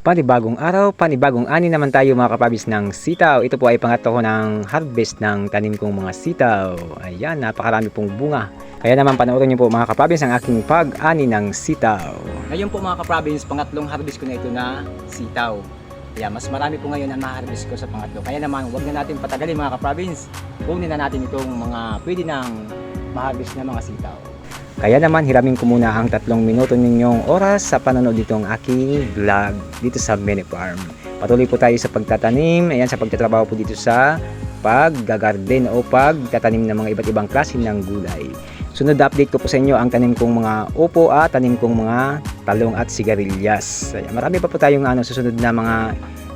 Panibagong araw, panibagong ani naman tayo mga kapabis ng sitaw. Ito po ay pangatlo ko ng harvest ng tanim kong mga sitaw. Ayan, napakarami pong bunga. Kaya naman panoorin niyo po mga kapabis ang aking pag-ani ng sitaw. Ngayon po mga ka-province, pangatlong harvest ko na ito na sitaw. Kaya mas marami po ngayon ang ma-harvest ko sa pangatlo. Kaya naman huwag na natin patagalin mga ka-province. Kunin na natin itong mga pwede nang ma-harvest na mga sitaw. Kaya naman hiramin ko muna ang 3 minuto ninyong oras sa panonood nitong aking vlog dito sa Mini Farm. Patuloy po tayo sa pagtatanim, ayan, sa pagtatrabaho po dito sa paggagarden o pagtatanim ng mga iba't ibang klase ng gulay. Sunod na update ko po sa inyo ang tanim kong mga upo at tanim kong mga talong at sigarilyas. Ayan, marami pa po tayong susunod na mga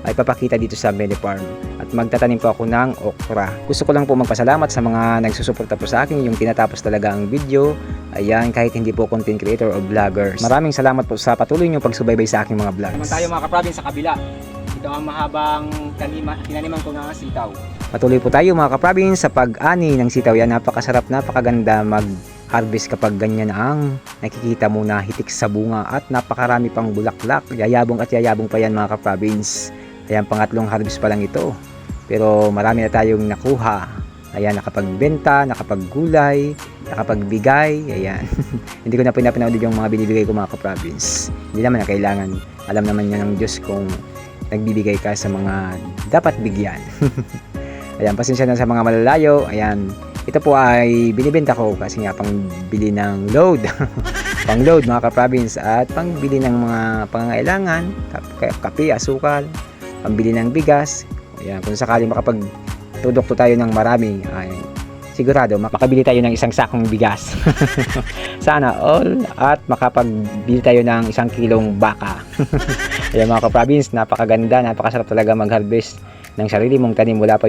ipapakita dito sa Mini Farm at magtatanim po ako ng okra. Gusto ko lang po magpasalamat sa mga nagsusuporta po sa akin yung tinatapos talaga ang video. Ayan, kahit hindi po content creator o vloggers. Maraming salamat po sa patuloy niyong pagsubaybay sa aking mga vlogs. Naman tayo mga ka-province sa kabila. Ito ang mahabang tinaniman ko ng sitaw. Patuloy po tayo mga ka-province sa pag-ani ng sitaw. Yan, napakasarap, napakaganda mag-harvest kapag ganyan ang nakikita mo na hitik sa bunga at napakarami pang bulaklak. Yayabong at yayabong pa yan mga ka-province. Ayan, pangatlong harvest pa lang ito. Pero marami na tayong nakuha. Ayan, nakapagbenta, nakapaggulay, nakapagbigay. Ayan. Hindi ko na pinapanood yung mga binibigay ko mga ka-province. Hindi naman na kailangan. Alam naman niya ng Diyos kung nagbibigay ka sa mga dapat bigyan. Ayan, pasensya na sa mga malalayo. Ayan, ito po ay binibenta ko kasi nga pangbili ng load. Pang load mga ka-province at pangbili ng mga pangangailangan, kape, asukal, pambili ng bigas. Ayan, kung sakaling makapagtudok to tayo ng marami, ay sigurado makabili tayo ng isang sakong bigas. Sana all, at makapagbili tayo ng 1 kilong baka. Ayan mga ka-province, napakaganda, napakasarap talaga mag-harvest ng sarili mong tanim. Wala po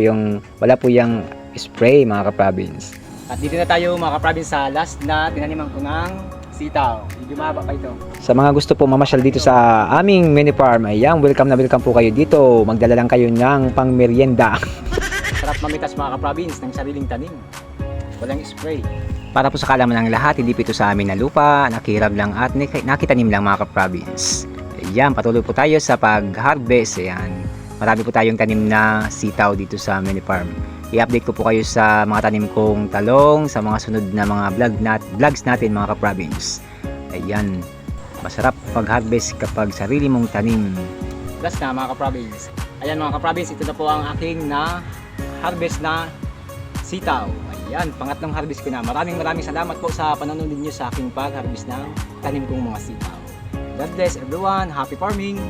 yung spray mga ka-province. At dito na tayo mga ka-province sa last na tinaniman ko ng sitaw. Medyo mahaba pa ito. Sa mga gusto po mamasyal dito sa aming mini farm, ayan, welcome na welcome po kayo dito. Magdala lang kayo ng pangmeryenda. Sarap mamitas mga ka-province ng sariling tanim. Walang spray. Para po sa kalaman ng lahat, hindi po ito sa amin na lupa, nakihirap lang at nakitanim lang mga ka-province. Ayan, patuloy po tayo sa pag-harvest. Ayan, marami po tayong tanim na sitaw dito sa mini farm. I-update ko po kayo sa mga tanim kong talong, sa mga sunod na mga vlogs natin mga ka-province. Ayan, masarap pag-harvest kapag sarili mong tanim. Last na mga ka-province. Ayan mga ka-province, ito na po ang aking na harvest na sitaw. Ayan, pangatlong harvest ko na. Maraming salamat po sa panonood niyo sa aking pag-harvest ng tanim kong mga sitaw. God bless everyone. Happy farming!